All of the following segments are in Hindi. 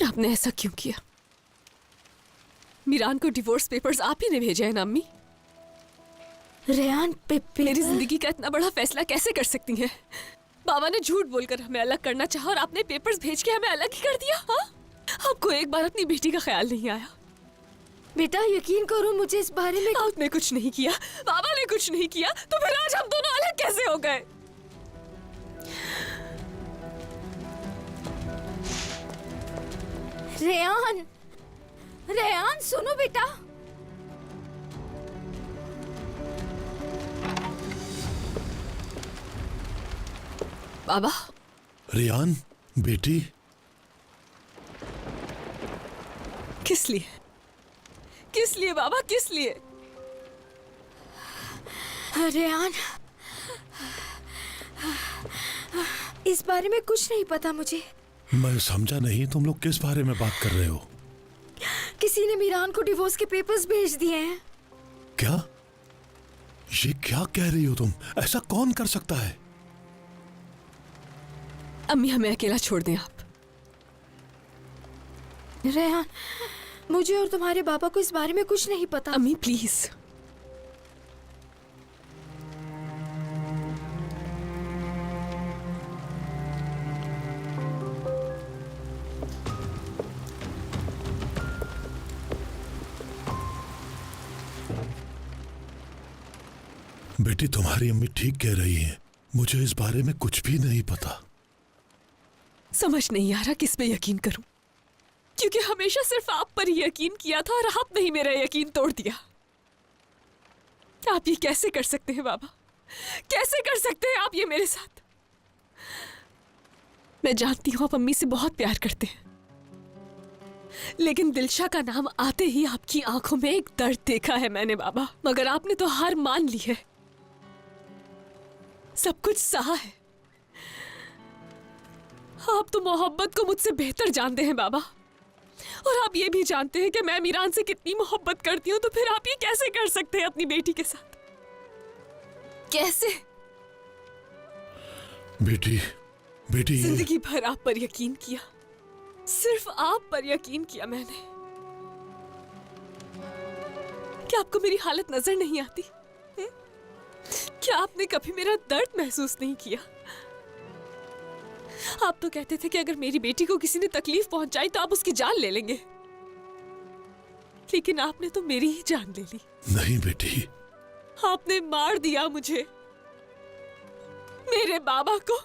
आपने ऐसा क्यों किया? मीरान को डिवोर्स पेपर्स आप ही ने भेजे हैं ना अम्मी? रेहान मेरी जिंदगी का इतना बड़ा फैसला कैसे कर सकती हैं? बाबा ने झूठ बोलकर हमें अलग करना चाहा और आपने पेपर्स भेज के हमें अलग ही कर दिया। हाँ, आपको एक बार अपनी बेटी का ख्याल नहीं आया? बेटा यकीन करो मुझे इस बारे में। आपने कुछ नहीं किया, बाबा ने कुछ नहीं किया, तो फिर आज हम दोनों अलग कैसे हो गए? रेहान, रेहान सुनो बेटा। बाबा। रेहान बेटी, किस लिए? किस लिए बाबा, किस लिए? रेहान, इस बारे में कुछ नहीं पता मुझे। मैं समझा नहीं, तुम लोग किस बारे में बात कर रहे हो? किसी ने मीरान को डिवोर्स के पेपर्स भेज दिए हैं। क्या? ये क्या कह रही हो तुम? ऐसा कौन कर सकता है? अम्मी हमें अकेला छोड़ दें आप। रेहान, मुझे और तुम्हारे बाबा को इस बारे में कुछ नहीं पता। अम्मी प्लीज। बेटी तुम्हारी अम्मी ठीक कह रही हैं, मुझे इस बारे में कुछ भी नहीं पता। समझ नहीं आ रहा किस पे यकीन करूं, क्योंकि हमेशा सिर्फ आप पर ही यकीन किया था और आपने ही मेरा यकीन तोड़ दिया। आप ये कैसे कर सकते हैं बाबा? कैसे कर सकते हैं आप ये मेरे साथ? मैं जानती हूं आप अम्मी से बहुत प्यार करते हैं, लेकिन दिलशा का नाम आते ही आपकी आंखों में एक दर्द देखा है मैंने बाबा। मगर आपने तो हार मान ली है, सब कुछ सहा है। आप तो मोहब्बत को मुझसे बेहतर जानते हैं बाबा, और आप ये भी जानते हैं कि मैं मीरान से कितनी मोहब्बत करती हूँ। तो फिर आप ये कैसे कर सकते हैं अपनी बेटी के साथ? कैसे? बेटी, बेटी जिंदगी भर आप पर यकीन किया, सिर्फ आप पर यकीन किया मैंने। क्या आपको मेरी हालत नजर नहीं आती? क्या आपने कभी मेरा दर्द महसूस नहीं किया? आप तो कहते थे कि अगर मेरी बेटी को किसी ने तकलीफ पहुंचाई तो आप उसकी जान ले लेंगे, लेकिन आपने तो मेरी ही जान ले ली। नहीं बेटी, आपने मार दिया मुझे, मेरे बाबा को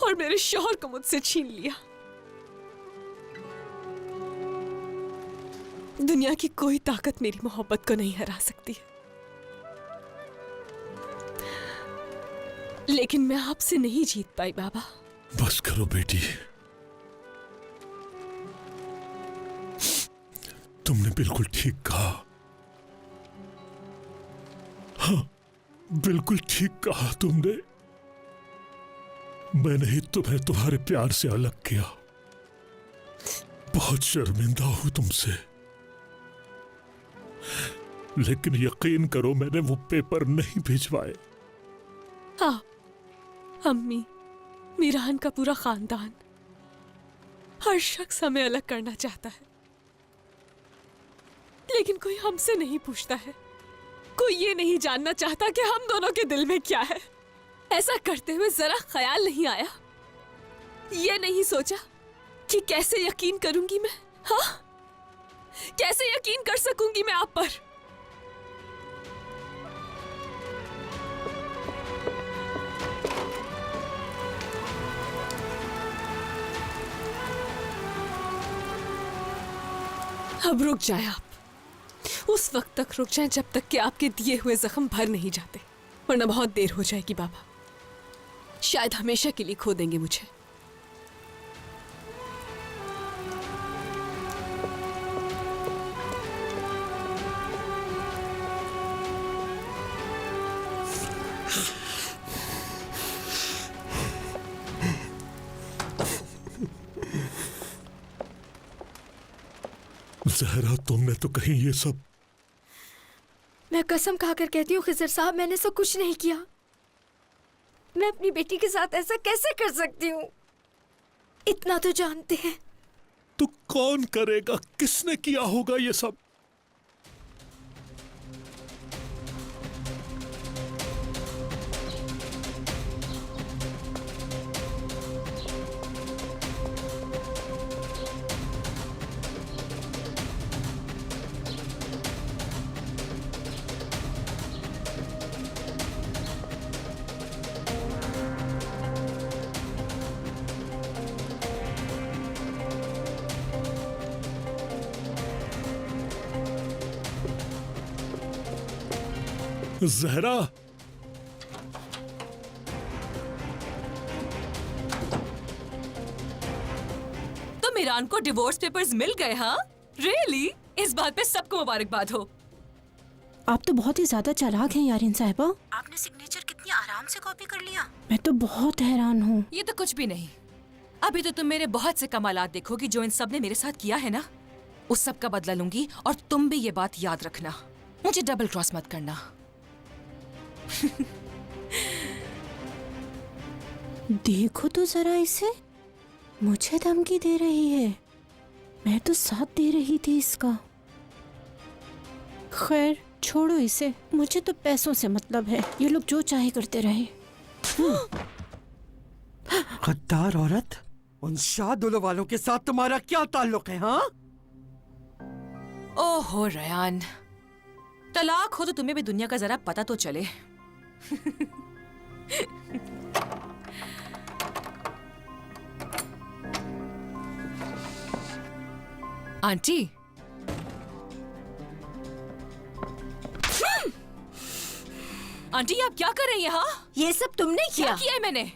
और मेरे शौहर को मुझसे छीन लिया। दुनिया की कोई ताकत मेरी मोहब्बत को नहीं हरा सकती है, लेकिन मैं आपसे नहीं जीत पाई बाबा। बस करो बेटी, तुमने बिल्कुल ठीक कहा। हाँ, बिल्कुल ठीक कहा तुमने। मैंने ही तुम्हें तुम्हारे प्यार से अलग किया। बहुत शर्मिंदा हूं तुमसे, लेकिन यकीन करो मैंने वो पेपर नहीं भिजवाए। हाँ, अम्मी, मीरान का पूरा खानदान, हर शख्स हमें अलग करना चाहता है, लेकिन कोई हमसे नहीं पूछता है। कोई ये नहीं जानना चाहता कि हम दोनों के दिल में क्या है। ऐसा करते हुए जरा ख्याल नहीं आया, ये नहीं सोचा कि कैसे यकीन करूंगी मैं? हाँ, कैसे यकीन कर सकूंगी मैं आप पर? अब रुक जाए आप, उस वक्त तक रुक जाए जब तक कि आपके दिए हुए जख्म भर नहीं जाते, वरना बहुत देर हो जाएगी बाबा। शायद हमेशा के लिए खो देंगे मुझे। जहरा, तुमने तो कहीं ये सब... मैं कसम खाकर कहती हूँ खिजर साहब, मैंने सब कुछ नहीं किया। मैं अपनी बेटी के साथ ऐसा कैसे कर सकती हूँ? इतना तो जानते हैं तो कौन करेगा? किसने किया होगा ये सब? जहरा, तो मीरान को डिवोर्स पेपर्स मिल गए? हाँ, रियली? इस बात पे सबको मुबारकबाद हो। आप तो बहुत ही ज्यादा चालाक हैं यारिन साहिबा। आपने सिग्नेचर कितनी आराम से कॉपी कर लिया। मैं तो बहुत हैरान हूँ। ये तो कुछ भी नहीं। अभी तो तुम मेरे बहुत से कमालात देखोगी जो इन सब ने मेरे साथ किया है ना, उस सब का बदला लूंगी। और तुम भी ये बात याद रखना, मुझे डबल क्रॉस मत करना। देखो तो जरा इसे, मुझे धमकी दे रही है। मैं तो साथ दे रही थी इसका। खैर छोड़ो इसे, मुझे तो पैसों से मतलब है। ये लोग जो चाहे करते रहे। गद्दार औरत, उन शाहदुलो वालों के साथ तुम्हारा क्या ताल्लुक है? हाँ, ओहो रयान, तलाक हो तो तुम्हें भी दुनिया का जरा पता तो चले। आंटी, आंटी आप क्या कर रही हैं? हाँ, ये सब तुमने क्या किया? किया है मैंने?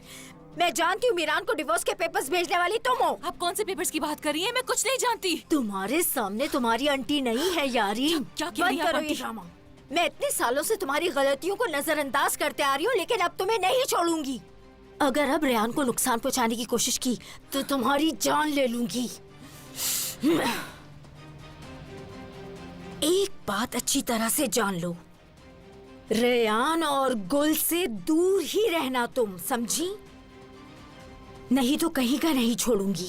मैं जानती हूँ मीरान को डिवोर्स के पेपर्स भेजने वाली तुम हो। आप कौन से पेपर्स की बात कर रही हैं? मैं कुछ नहीं जानती। तुम्हारे सामने तुम्हारी आंटी नहीं है यारी। क्या कह रही बंद हैं आप करो ये आंटी? ड्रामा। मैं इतने सालों से तुम्हारी गलतियों को नजरअंदाज करते आ रही हूँ, लेकिन अब तुम्हें नहीं छोड़ूंगी। अगर अब रेहान को नुकसान पहुँचाने की कोशिश की तो तुम्हारी जान ले लूंगी। एक बात अच्छी तरह से जान लो, रेहान और गुल से दूर ही रहना तुम, समझी? नहीं तो कहीं का नहीं छोड़ूंगी।